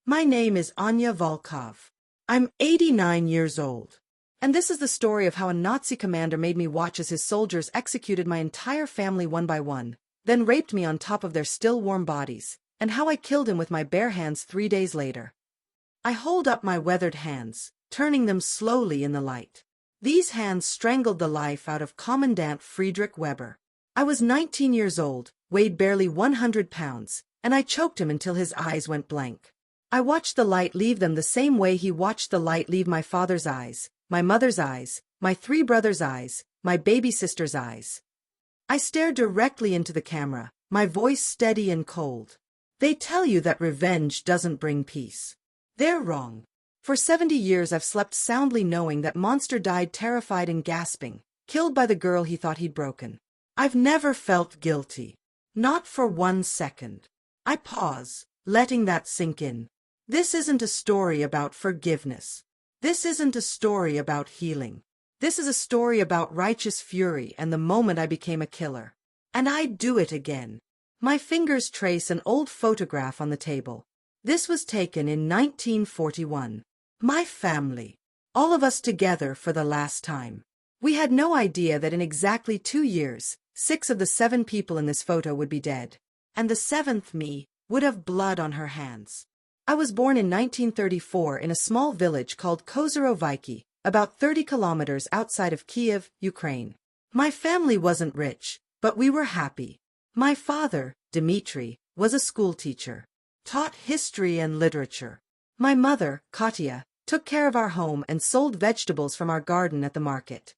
My name is Anya Volkov. I'm 89 years old. And this is the story of how a Nazi commander made me watch as his soldiers executed my entire family one by one, then raped me on top of their still warm bodies, and how I killed him with my bare hands 3 days later. I hold up my weathered hands, turning them slowly in the light. These hands strangled the life out of Commandant Friedrich Weber. I was 19 years old, weighed barely 100 pounds, and I choked him until his eyes went blank. I watched the light leave them the same way he watched the light leave my father's eyes, my mother's eyes, my 3 brothers' eyes, my baby sister's eyes. I stared directly into the camera, my voice steady and cold. They tell you that revenge doesn't bring peace. They're wrong. For 70 years I've slept soundly knowing that monster died terrified and gasping, killed by the girl he thought he'd broken. I've never felt guilty. Not for 1 second. I pause, letting that sink in. This isn't a story about forgiveness. This isn't a story about healing. This is a story about righteous fury and the moment I became a killer. And I'd do it again. My fingers trace an old photograph on the table. This was taken in 1941. My family. All of us together for the last time. We had no idea that in exactly 2 years, 6 of the 7 people in this photo would be dead. And the 7th, me, would have blood on her hands. I was born in 1934 in a small village called Kozyrovyki, about 30 kilometers outside of Kiev, Ukraine. My family wasn't rich, but we were happy. My father, Dmitry, was a schoolteacher, taught history and literature. My mother, Katya, took care of our home and sold vegetables from our garden at the market.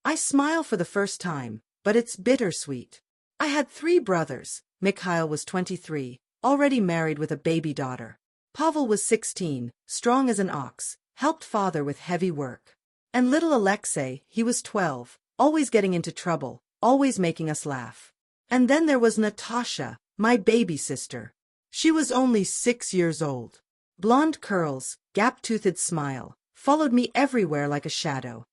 I smile for the first time, but it's bittersweet. I had 3 brothers. Mikhail was 23, already married with a baby daughter. Pavel was 16, strong as an ox, helped father with heavy work. And little Alexei, he was 12, always getting into trouble, always making us laugh. And then there was Natasha, my baby sister. She was only 6 years old. Blonde curls, gap-toothed smile, followed me everywhere like a shadow.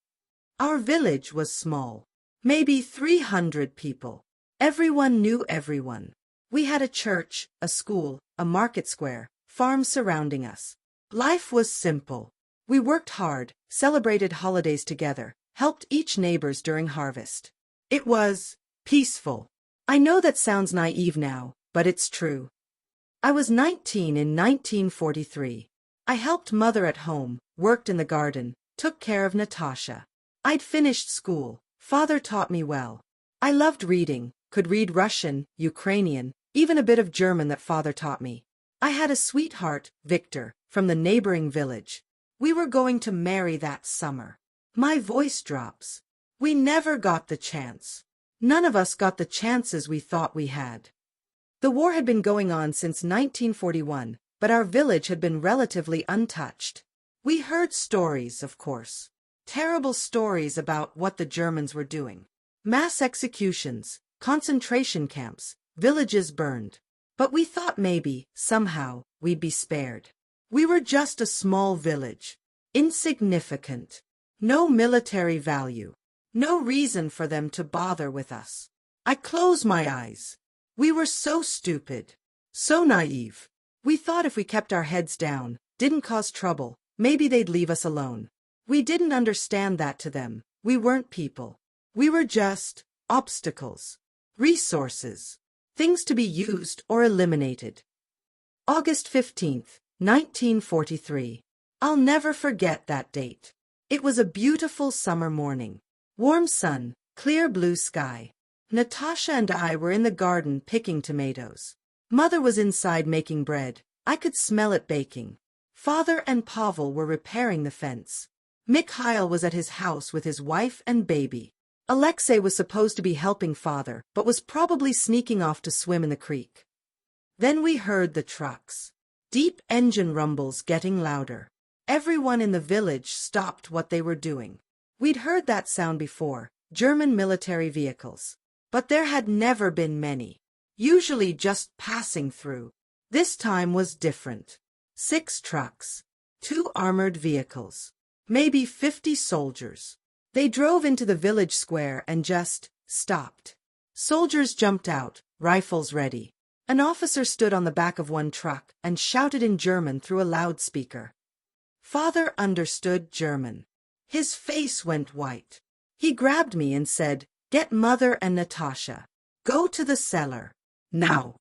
Our village was small. Maybe 300 people. Everyone knew everyone. We had a church, a school, a market square, farms surrounding us. Life was simple. We worked hard, celebrated holidays together, helped each neighbors during harvest. It was peaceful. I know that sounds naive now, but it's true. I was 19 in 1943. I helped mother at home, worked in the garden, took care of Natasha. I'd finished school. Father taught me well. I loved reading, could read Russian, Ukrainian, even a bit of German that father taught me. I had a sweetheart, Victor, from the neighboring village. We were going to marry that summer. My voice drops. We never got the chance. None of us got the chances we thought we had. The war had been going on since 1941, but our village had been relatively untouched. We heard stories, of course. Terrible stories about what the Germans were doing. Mass executions, concentration camps, villages burned. But we thought maybe, somehow, we'd be spared. We were just a small village. Insignificant. No military value. No reason for them to bother with us. I close my eyes. We were so stupid. So naive. We thought if we kept our heads down, didn't cause trouble, maybe they'd leave us alone. We didn't understand that to them. We weren't people. We were just obstacles. Resources. Things to be used or eliminated. August 15th, 1943. I'll never forget that date. It was a beautiful summer morning. Warm sun, clear blue sky. Natasha and I were in the garden picking tomatoes. Mother was inside making bread. I could smell it baking. Father and Pavel were repairing the fence. Mikhail was at his house with his wife and baby. Alexei was supposed to be helping father, but was probably sneaking off to swim in the creek. Then we heard the trucks. Deep engine rumbles getting louder. Everyone in the village stopped what they were doing. We'd heard that sound before, German military vehicles. But there had never been many. Usually just passing through. This time was different. 6 trucks. 2 armored vehicles. Maybe 50 soldiers. They drove into the village square and just stopped. Soldiers jumped out, rifles ready. An officer stood on the back of one truck and shouted in German through a loudspeaker. Father understood German. His face went white. He grabbed me and said, "Get Mother and Natasha. Go to the cellar. Now."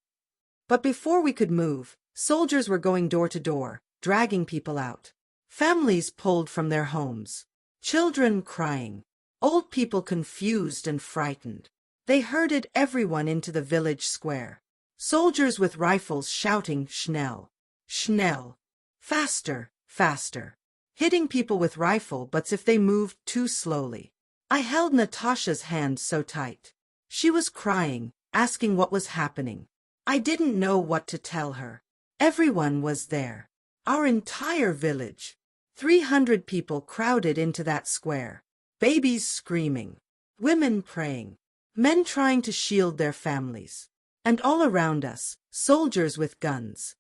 But before we could move, soldiers were going door to door, dragging people out. Families pulled from their homes. Children crying. Old people confused and frightened. They herded everyone into the village square. Soldiers with rifles shouting, "Schnell! Schnell! Faster! Faster!" Hitting people with rifle butts if they moved too slowly. I held Natasha's hand so tight. She was crying, asking what was happening. I didn't know what to tell her. Everyone was there. Our entire village. 300 people crowded into that square. Babies screaming. Women praying. Men trying to shield their families. And all around us, soldiers with guns.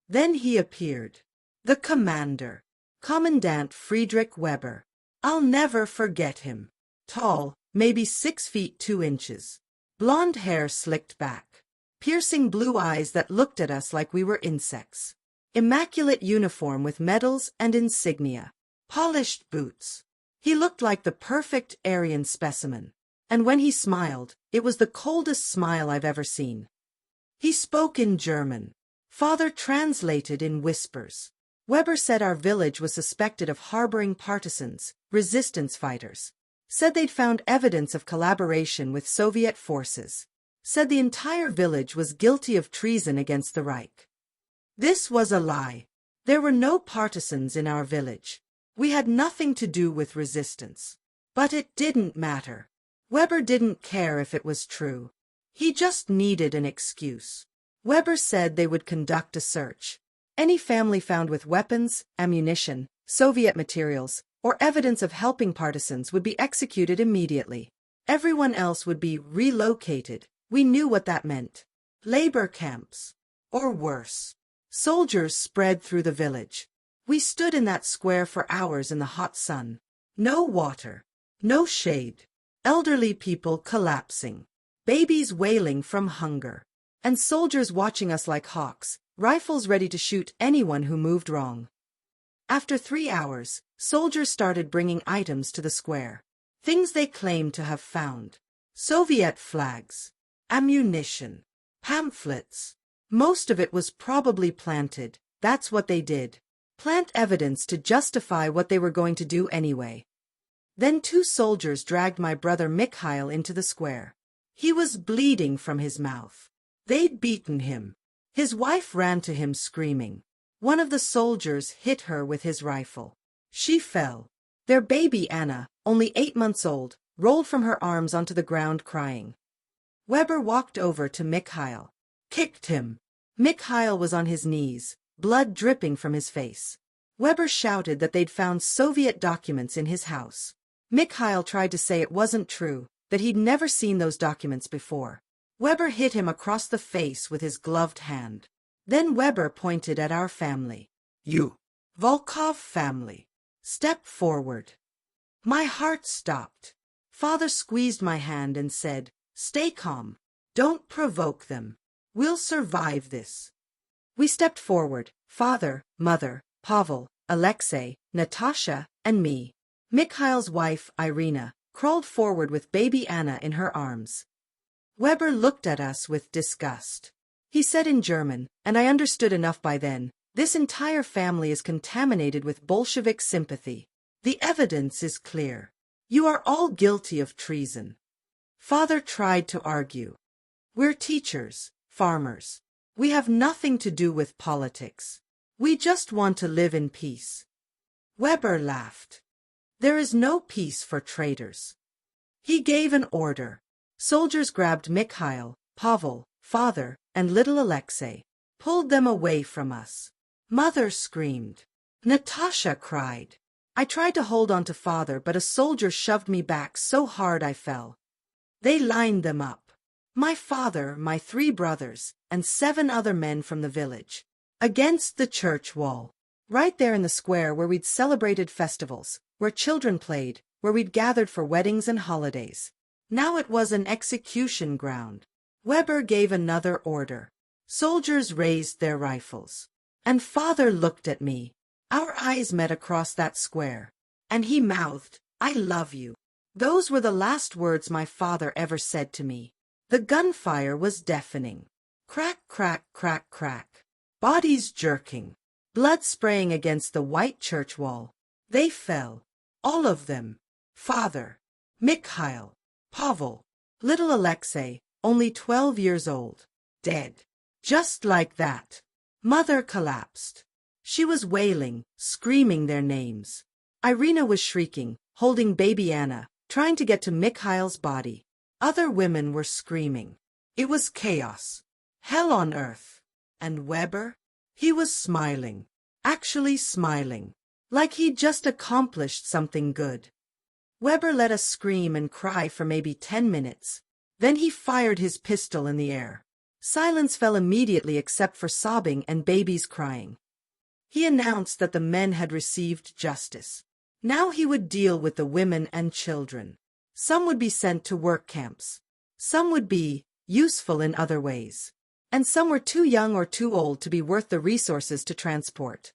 Then he appeared. The commander. Commandant Friedrich Weber. I'll never forget him. Tall, maybe 6 feet 2 inches. Blonde hair slicked back. Piercing blue eyes that looked at us like we were insects. Immaculate uniform with medals and insignia. Polished boots. He looked like the perfect Aryan specimen. And when he smiled, it was the coldest smile I've ever seen. He spoke in German. Father translated in whispers. Weber said our village was suspected of harboring partisans, resistance fighters. Said they'd found evidence of collaboration with Soviet forces. Said the entire village was guilty of treason against the Reich. This was a lie. There were no partisans in our village. We had nothing to do with resistance. But it didn't matter. Weber didn't care if it was true. He just needed an excuse. Weber said they would conduct a search. Any family found with weapons, ammunition, Soviet materials, or evidence of helping partisans would be executed immediately. Everyone else would be relocated. We knew what that meant. Labor camps. Or worse. Soldiers spread through the village. We stood in that square for hours in the hot sun. No water. No shade. Elderly people collapsing. Babies wailing from hunger. And soldiers watching us like hawks, rifles ready to shoot anyone who moved wrong. After 3 hours, soldiers started bringing items to the square. Things they claimed to have found. Soviet flags. Ammunition. Pamphlets. Most of it was probably planted. That's what they did. Plant evidence to justify what they were going to do anyway. Then 2 soldiers dragged my brother Mikhail into the square. He was bleeding from his mouth. They'd beaten him. His wife ran to him screaming. One of the soldiers hit her with his rifle. She fell. Their baby Anna, only 8 months old, rolled from her arms onto the ground crying. Weber walked over to Mikhail. Kicked him. Mikhail was on his knees, blood dripping from his face. Weber shouted that they'd found Soviet documents in his house. Mikhail tried to say it wasn't true, that he'd never seen those documents before. Weber hit him across the face with his gloved hand. Then Weber pointed at our family. You, Volkov family, step forward. My heart stopped. Father squeezed my hand and said, "Stay calm. Don't provoke them. We'll survive this." We stepped forward, father, mother, Pavel, Alexei, Natasha, and me. Mikhail's wife, Irina, crawled forward with baby Anna in her arms. Weber looked at us with disgust. He said in German, and I understood enough by then, "This entire family is contaminated with Bolshevik sympathy. The evidence is clear. You are all guilty of treason." Father tried to argue. "We're teachers, farmers. We have nothing to do with politics. We just want to live in peace." Weber laughed. "There is no peace for traitors." He gave an order. Soldiers grabbed Mikhail, Pavel, father, and little Alexei, pulled them away from us. Mother screamed. Natasha cried. I tried to hold on to father, but a soldier shoved me back so hard I fell. They lined them up. My father, my 3 brothers, and 7 other men from the village. Against the church wall. Right there in the square where we'd celebrated festivals, where children played, where we'd gathered for weddings and holidays. Now it was an execution ground. Weber gave another order. Soldiers raised their rifles. And father looked at me. Our eyes met across that square. And he mouthed, "I love you." Those were the last words my father ever said to me. The gunfire was deafening. Crack, crack, crack, crack. Bodies jerking. Blood spraying against the white church wall. They fell. All of them. Father. Mikhail. Pavel. Little Alexei, only 12 years old. Dead. Just like that. Mother collapsed. She was wailing, screaming their names. Irina was shrieking, holding baby Anna, trying to get to Mikhail's body. Other women were screaming. It was chaos. Hell on earth. And Weber? He was smiling. Actually smiling. Like he'd just accomplished something good. Weber let us scream and cry for maybe 10 minutes. Then he fired his pistol in the air. Silence fell immediately except for sobbing and babies crying. He announced that the men had received justice. Now he would deal with the women and children. Some would be sent to work camps. Some would be useful in other ways. And some were too young or too old to be worth the resources to transport.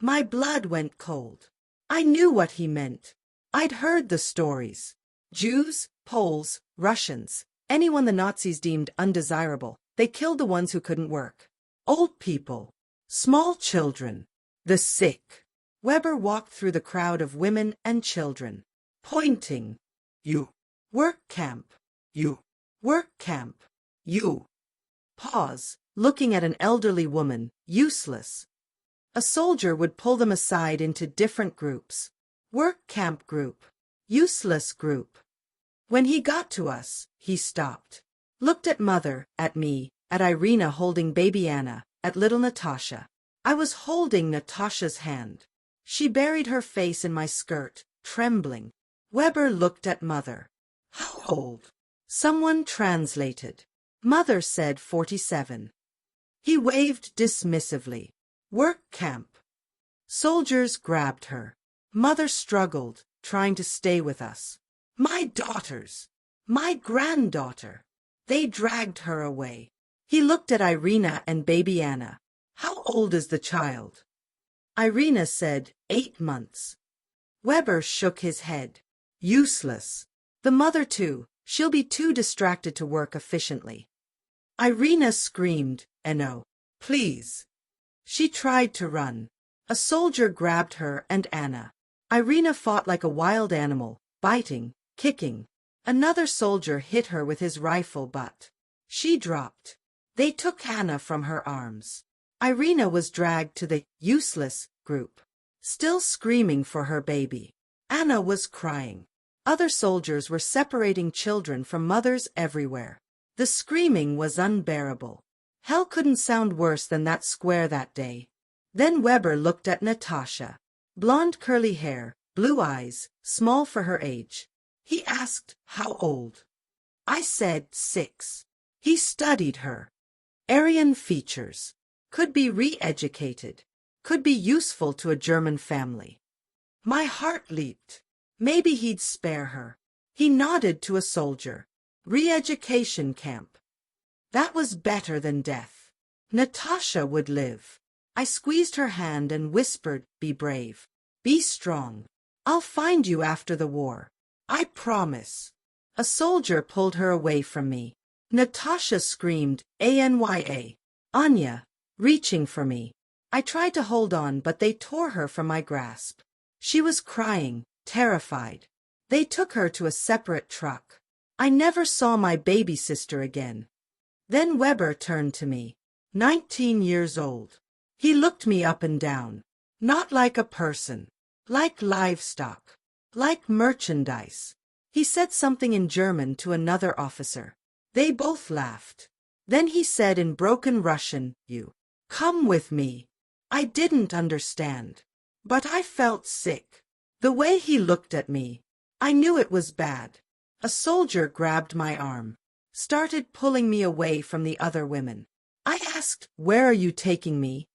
My blood went cold. I knew what he meant. I'd heard the stories. Jews, Poles, Russians, anyone the Nazis deemed undesirable, they killed the ones who couldn't work. Old people. Small children. The sick. Weber walked through the crowd of women and children, pointing. You. Work camp. You. Work camp. You. Pause, looking at an elderly woman, useless. A soldier would pull them aside into different groups. Work camp group. Useless group. When he got to us, he stopped. Looked at mother, at me, at Irina holding baby Anna, at little Natasha. I was holding Natasha's hand. She buried her face in my skirt, trembling. Weber looked at mother. How old? Someone translated. Mother said 47. He waved dismissively. Work camp. Soldiers grabbed her. Mother struggled, trying to stay with us. My daughters. My granddaughter. They dragged her away. He looked at Irina and baby Anna. How old is the child? Irina said, 8 months. Weber shook his head. Useless. The mother too. She'll be too distracted to work efficiently. Irina screamed, "Eno, please." She tried to run. A soldier grabbed her and Anna. Irina fought like a wild animal, biting, kicking. Another soldier hit her with his rifle butt. She dropped. They took Anna from her arms. Irina was dragged to the useless group, still screaming for her baby. Anna was crying. Other soldiers were separating children from mothers everywhere. The screaming was unbearable. Hell couldn't sound worse than that square that day. Then Weber looked at Natasha. Blonde curly hair, blue eyes, small for her age. He asked, how old? I said 6. He studied her. Aryan features. Could be re-educated. Could be useful to a German family. My heart leaped. Maybe he'd spare her. He nodded to a soldier. Re-education camp. That was better than death. Natasha would live. I squeezed her hand and whispered, be brave. Be strong. I'll find you after the war. I promise. A soldier pulled her away from me. Natasha screamed, Anya. Anya, reaching for me. I tried to hold on, but they tore her from my grasp. She was crying, terrified. They took her to a separate truck. I never saw my baby sister again. Then Weber turned to me. 19 years old. He looked me up and down. Not like a person. Like livestock. Like merchandise. He said something in German to another officer. They both laughed. Then he said in broken Russian, you. Come with me. I didn't understand. But I felt sick. The way he looked at me. I knew it was bad. A soldier grabbed my arm. Started pulling me away from the other women. I asked, where are you taking me?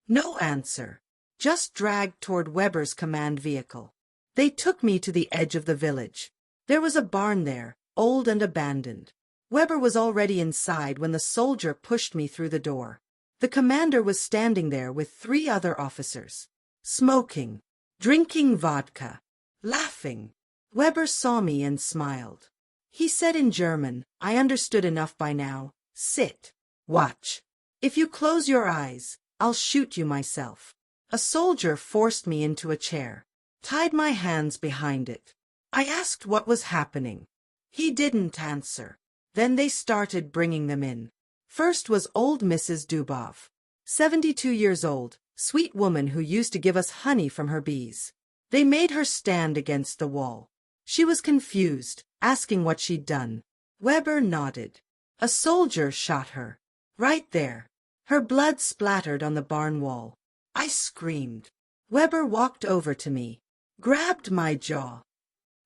No answer. Just dragged toward Weber's command vehicle. They took me to the edge of the village. There was a barn there, old and abandoned. Weber was already inside when the soldier pushed me through the door. The commander was standing there with 3 other officers. Smoking, drinking vodka, laughing. Weber saw me and smiled. He said in German, I understood enough by now, sit, watch. If you close your eyes, I'll shoot you myself. A soldier forced me into a chair, tied my hands behind it. I asked what was happening. He didn't answer. Then they started bringing them in. First was old Mrs. Dubov, 72 years old, sweet woman who used to give us honey from her bees. They made her stand against the wall. She was confused, asking what she'd done. Weber nodded. A soldier shot her. Right there. Her blood splattered on the barn wall. I screamed. Weber walked over to me, grabbed my jaw.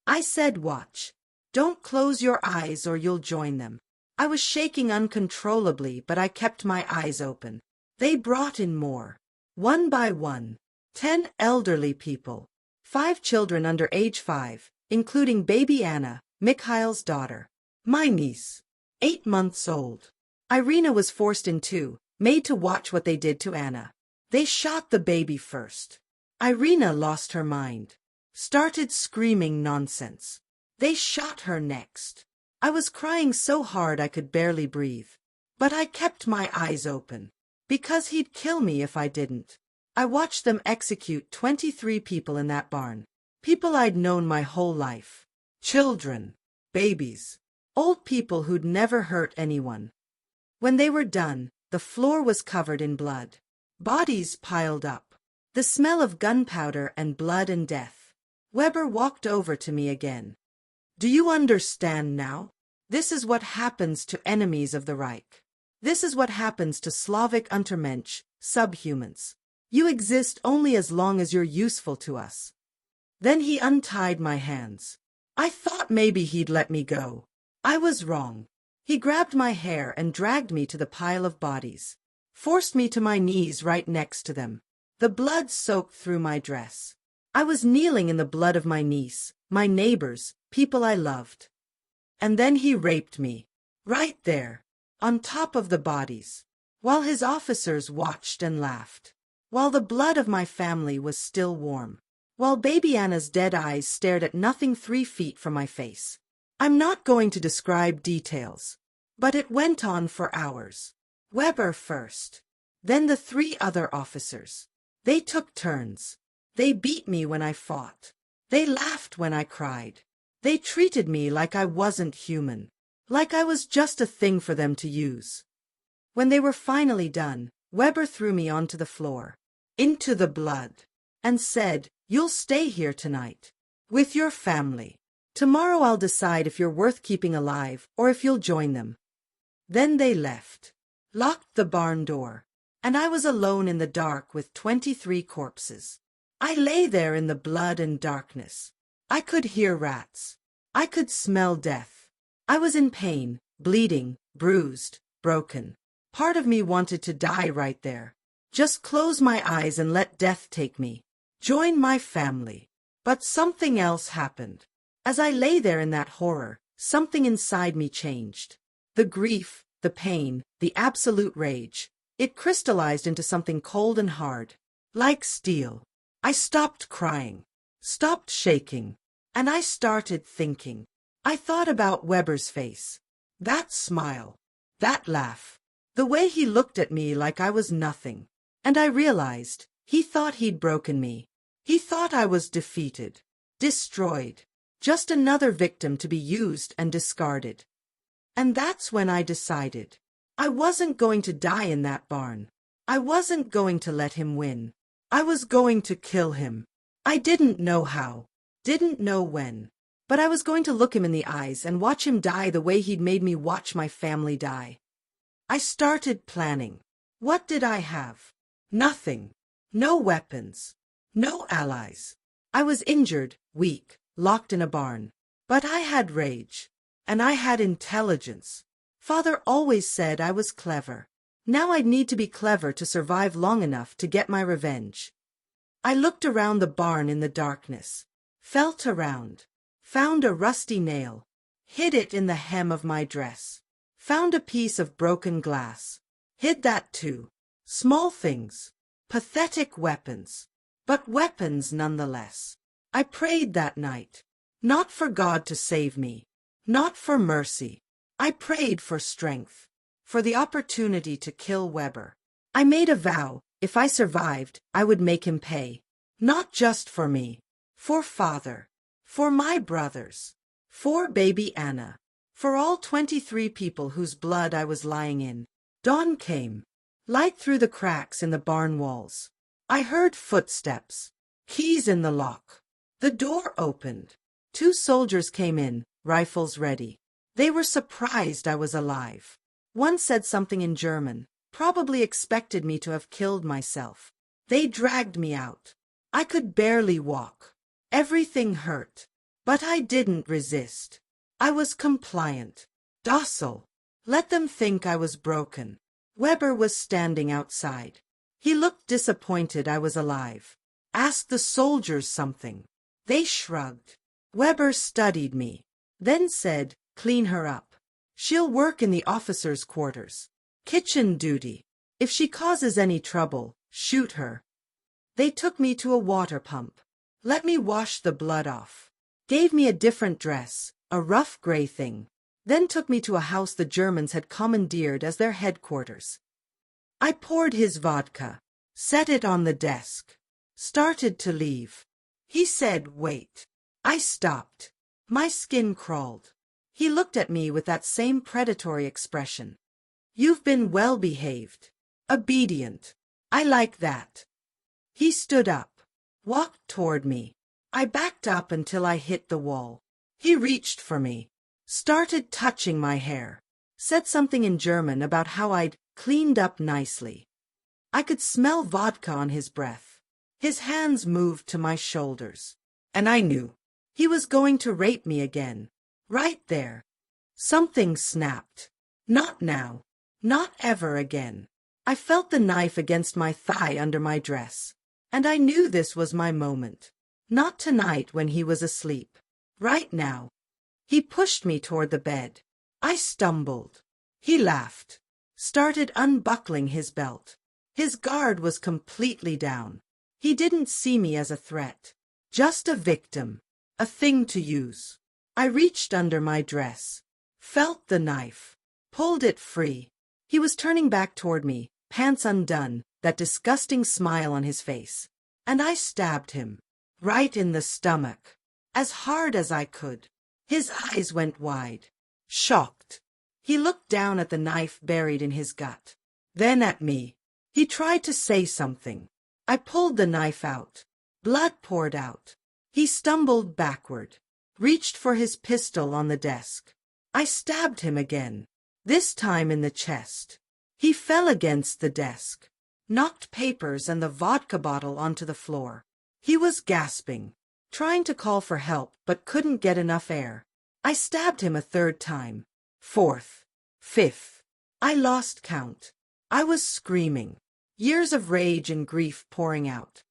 I said, watch. Don't close your eyes or you'll join them. I was shaking uncontrollably, but I kept my eyes open. They brought in more. One by one. 10 elderly people. 5 children under age 5, including baby Anna, Mikhail's daughter. My niece, 8 months old. Irina was forced in too, made to watch what they did to Anna. They shot the baby first. Irina lost her mind. Started screaming nonsense. They shot her next. I was crying so hard I could barely breathe. But I kept my eyes open. Because he'd kill me if I didn't. I watched them execute 23 people in that barn. People I'd known my whole life. Children. Babies. Old people who'd never hurt anyone. When they were done, the floor was covered in blood. Bodies piled up. The smell of gunpowder and blood and death. Weber walked over to me again. Do you understand now? This is what happens to enemies of the Reich. This is what happens to Slavic Untermensch, subhumans. You exist only as long as you're useful to us. Then he untied my hands. I thought maybe he'd let me go. I was wrong. He grabbed my hair and dragged me to the pile of bodies. Forced me to my knees right next to them. The blood soaked through my dress. I was kneeling in the blood of my niece, my neighbors, people I loved. And then he raped me. Right there. On top of the bodies. While his officers watched and laughed. While the blood of my family was still warm. While baby Anna's dead eyes stared at nothing 3 feet from my face. I'm not going to describe details. But it went on for hours. Weber first. Then the 3 other officers. They took turns. They beat me when I fought. They laughed when I cried. They treated me like I wasn't human. Like I was just a thing for them to use. When they were finally done, Weber threw me onto the floor. Into the blood. And said, you'll stay here tonight. With your family. Tomorrow I'll decide if you're worth keeping alive or if you'll join them. Then they left. Locked the barn door. And I was alone in the dark with 23 corpses. I lay there in the blood and darkness. I could hear rats. I could smell death. I was in pain, bleeding, bruised, broken. Part of me wanted to die right there. Just close my eyes and let death take me. Join my family. But something else happened. As I lay there in that horror, something inside me changed. The grief, the pain, the absolute rage. It crystallized into something cold and hard. Like steel. I stopped crying. Stopped shaking. And I started thinking. I thought about Weber's face. That smile. That laugh. The way he looked at me like I was nothing. And I realized, he thought he'd broken me. He thought I was defeated. Destroyed. Just another victim to be used and discarded. And that's when I decided. I wasn't going to die in that barn. I wasn't going to let him win. I was going to kill him. I didn't know how. Didn't know when. But I was going to look him in the eyes and watch him die the way he'd made me watch my family die. I started planning. What did I have? Nothing. No weapons. No allies. I was injured, weak, locked in a barn. But I had rage. And I had intelligence. Father always said I was clever. Now I'd need to be clever to survive long enough to get my revenge. I looked around the barn in the darkness. Felt around. Found a rusty nail. Hid it in the hem of my dress. Found a piece of broken glass. Hid that too. Small things. Pathetic weapons. But weapons nonetheless. I prayed that night. Not for God to save me. Not for mercy. I prayed for strength. For the opportunity to kill Weber. I made a vow, if I survived, I would make him pay. Not just for me. For father. For my brothers. For baby Anna. For all 23 people whose blood I was lying in. Dawn came. Light through the cracks in the barn walls. I heard footsteps. Keys in the lock. The door opened. 2 soldiers came in, rifles ready. They were surprised I was alive. One said something in German, probably expected me to have killed myself. They dragged me out. I could barely walk. Everything hurt. But I didn't resist. I was compliant. Docile. Let them think I was broken. Weber was standing outside. He looked disappointed I was alive. Asked the soldiers something. They shrugged. Weber studied me. Then said, "Clean her up. She'll work in the officers' quarters. Kitchen duty. If she causes any trouble, shoot her." They took me to a water pump. Let me wash the blood off. Gave me a different dress, a rough gray thing. Then took me to a house the Germans had commandeered as their headquarters. I poured his vodka. Set it on the desk. Started to leave. He said, "Wait." I stopped. My skin crawled. He looked at me with that same predatory expression. "You've been well behaved. Obedient. I like that." He stood up. Walked toward me. I backed up until I hit the wall. He reached for me. Started touching my hair. Said something in German about how I'd cleaned up nicely. I could smell vodka on his breath. His hands moved to my shoulders. And I knew. He was going to rape me again. Right there. Something snapped. Not now. Not ever again. I felt the knife against my thigh under my dress. And I knew this was my moment. Not tonight when he was asleep. Right now. He pushed me toward the bed. I stumbled. He laughed. Started unbuckling his belt. His guard was completely down. He didn't see me as a threat. Just a victim. A thing to use. I reached under my dress. Felt the knife. Pulled it free. He was turning back toward me, pants undone, that disgusting smile on his face. And I stabbed him. Right in the stomach. As hard as I could. His eyes went wide. Shocked. He looked down at the knife buried in his gut. Then at me. He tried to say something. I pulled the knife out. Blood poured out. He stumbled backward. Reached for his pistol on the desk. I stabbed him again. This time in the chest. He fell against the desk. Knocked papers and the vodka bottle onto the floor. He was gasping. Trying to call for help but couldn't get enough air. I stabbed him a 3rd time. 4th. 5th. I lost count. I was screaming. Years of rage and grief pouring out.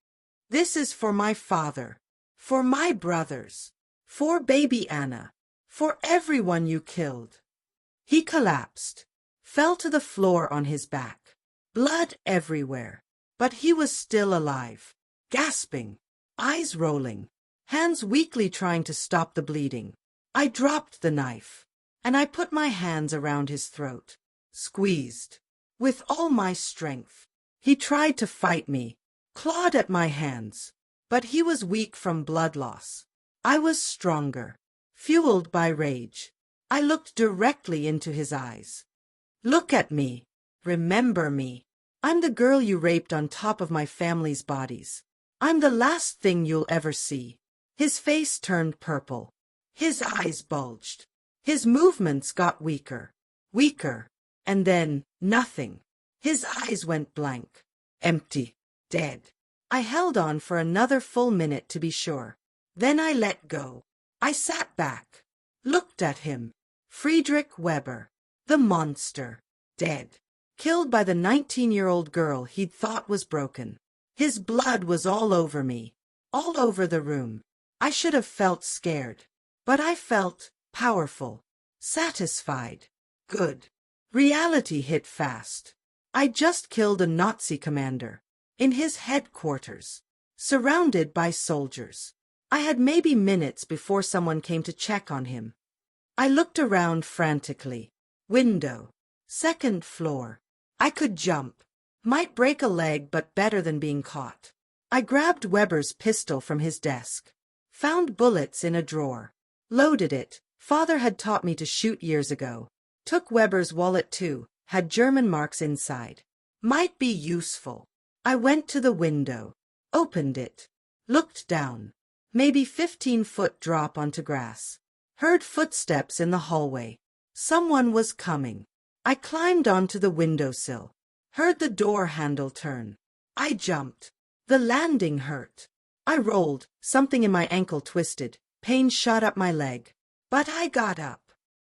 This is for my father. For my brothers. For baby Anna. For everyone you killed. He collapsed. Fell to the floor on his back. Blood everywhere. But he was still alive. Gasping. Eyes rolling. Hands weakly trying to stop the bleeding. I dropped the knife. And I put my hands around his throat. Squeezed. With all my strength. He tried to fight me. Clawed at my hands. But he was weak from blood loss. I was stronger. Fueled by rage. I looked directly into his eyes. "Look at me. Remember me. I'm the girl you raped on top of my family's bodies. I'm the last thing you'll ever see." His face turned purple. His eyes bulged. His movements got weaker. Weaker. And then, nothing. His eyes went blank. Empty. Dead. I held on for another full minute to be sure. Then I let go. I sat back. Looked at him. Friedrich Weber. The monster. Dead. Killed by the 19-year-old girl he'd thought was broken. His blood was all over me. All over the room. I should have felt scared. But I felt powerful. Satisfied. Good. Reality hit fast. I just killed a Nazi commander. In his headquarters. Surrounded by soldiers. I had maybe minutes before someone came to check on him. I looked around frantically. Window. Second floor. I could jump. Might break a leg, but better than being caught. I grabbed Weber's pistol from his desk. Found bullets in a drawer. Loaded it. Father had taught me to shoot years ago. Took Weber's wallet too. Had German marks inside. Might be useful. I went to the window. Opened it. Looked down. Maybe 15-foot drop onto grass. Heard footsteps in the hallway. Someone was coming. I climbed onto the windowsill. Heard the door handle turn. I jumped. The landing hurt. I rolled. Something in my ankle twisted. Pain shot up my leg. But I got up.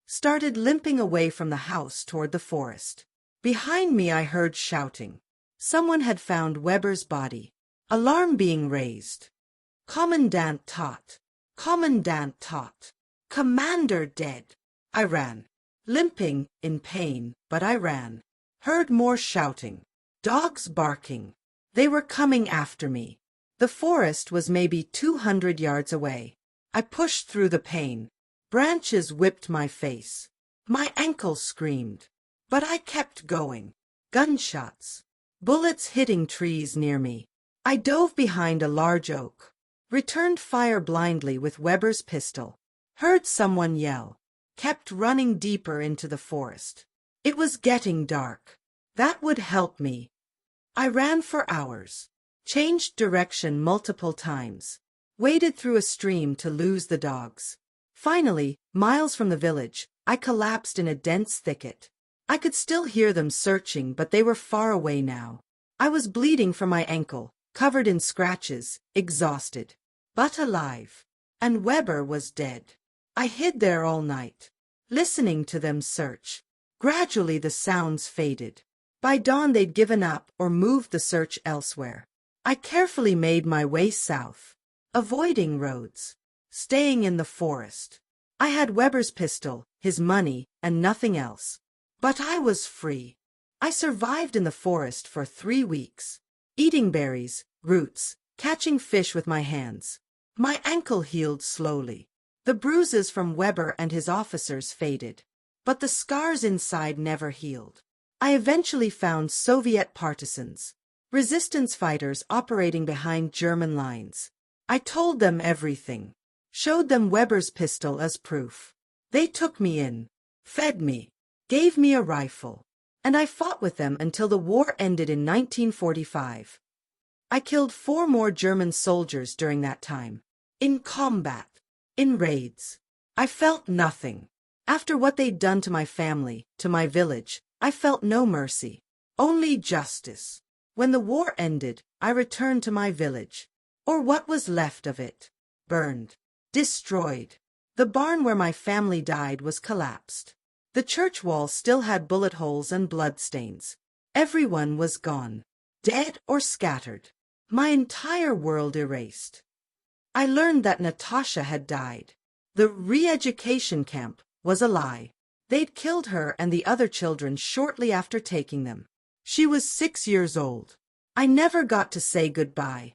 Started limping away from the house toward the forest. Behind me I heard shouting. Someone had found Weber's body. Alarm being raised. Commandant Tot. Commandant Tot. Commander dead. I ran. Limping, in pain, but I ran. Heard more shouting. Dogs barking. They were coming after me. The forest was maybe 200 yards away. I pushed through the pain. Branches whipped my face. My ankle screamed. But I kept going. Gunshots. Bullets hitting trees near me. I dove behind a large oak. Returned fire blindly with Weber's pistol. Heard someone yell. Kept running deeper into the forest. It was getting dark. That would help me. I ran for hours. Changed direction multiple times. Waded through a stream to lose the dogs. Finally, miles from the village, I collapsed in a dense thicket. I could still hear them searching, but they were far away now. I was bleeding from my ankle, covered in scratches, exhausted, but alive. And Weber was dead. I hid there all night, listening to them search. Gradually the sounds faded. By dawn they'd given up or moved the search elsewhere. I carefully made my way south, avoiding roads, staying in the forest. I had Weber's pistol, his money, and nothing else. But I was free. I survived in the forest for 3 weeks, eating berries, roots, catching fish with my hands. My ankle healed slowly. The bruises from Weber and his officers faded, but the scars inside never healed. I eventually found Soviet partisans, resistance fighters operating behind German lines. I told them everything, showed them Weber's pistol as proof. They took me in, fed me, gave me a rifle, and I fought with them until the war ended in 1945. I killed 4 more German soldiers during that time. In combat. In raids. I felt nothing. After what they'd done to my family, to my village, I felt no mercy. Only justice. When the war ended, I returned to my village. Or what was left of it. Burned. Destroyed. The barn where my family died was collapsed. The church wall still had bullet holes and bloodstains. Everyone was gone. Dead or scattered. My entire world erased. I learned that Natasha had died. The re-education camp was a lie. They'd killed her and the other children shortly after taking them. She was 6 years old. I never got to say goodbye.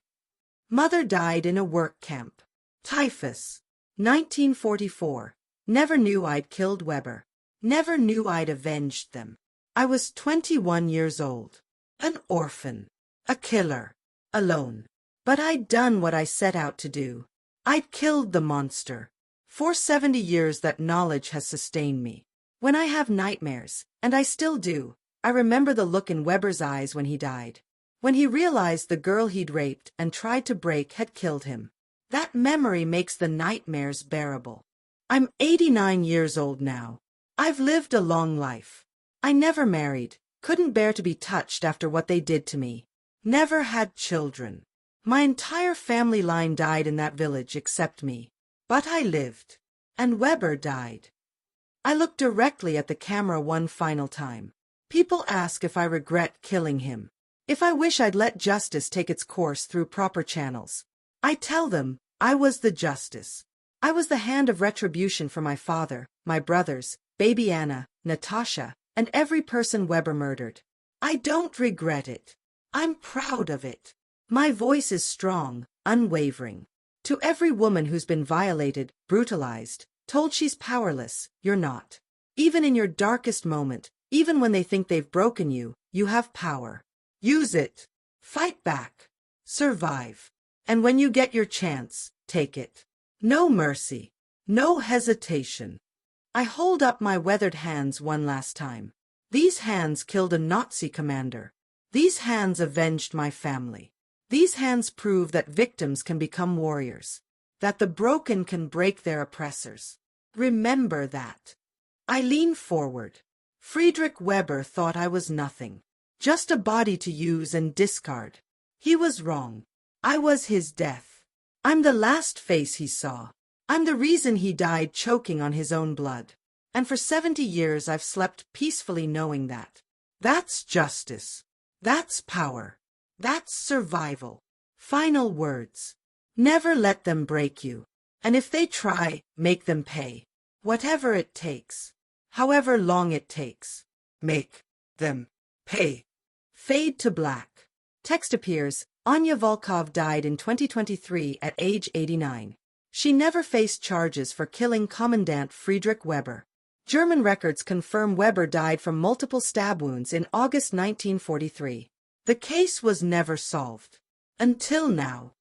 Mother died in a work camp. Typhus. 1944. Never knew I'd killed Weber. Never knew I'd avenged them. I was 21 years old. An orphan. A killer. Alone. But I'd done what I set out to do. I'd killed the monster. For 70 years that knowledge has sustained me. When I have nightmares, and I still do, I remember the look in Weber's eyes when he died. When he realized the girl he'd raped and tried to break had killed him. That memory makes the nightmares bearable. I'm 89 years old now. I've lived a long life. I never married, couldn't bear to be touched after what they did to me. Never had children. My entire family line died in that village except me. But I lived. And Weber died. I looked directly at the camera one final time. People ask if I regret killing him. If I wish I'd let justice take its course through proper channels. I tell them, I was the justice. I was the hand of retribution for my father, my brothers, baby Anna, Natasha, and every person Weber murdered. I don't regret it. I'm proud of it. My voice is strong, unwavering. To every woman who's been violated, brutalized, told she's powerless, you're not. Even in your darkest moment, even when they think they've broken you, you have power. Use it. Fight back. Survive. And when you get your chance, take it. No mercy. No hesitation. I hold up my weathered hands one last time. These hands killed a Nazi commander. These hands avenged my family. These hands prove that victims can become warriors, that the broken can break their oppressors. Remember that. I lean forward. Friedrich Weber thought I was nothing, just a body to use and discard. He was wrong. I was his death. I'm the last face he saw. I'm the reason he died choking on his own blood. And for 70 years I've slept peacefully knowing that. That's justice. That's power. That's survival. Final words. Never let them break you. And if they try, make them pay. Whatever it takes. However long it takes. Make them pay. Fade to black. Text appears. Anya Volkov died in 2023 at age 89. She never faced charges for killing Commandant Friedrich Weber. German records confirm Weber died from multiple stab wounds in August 1943. The case was never solved. Until now.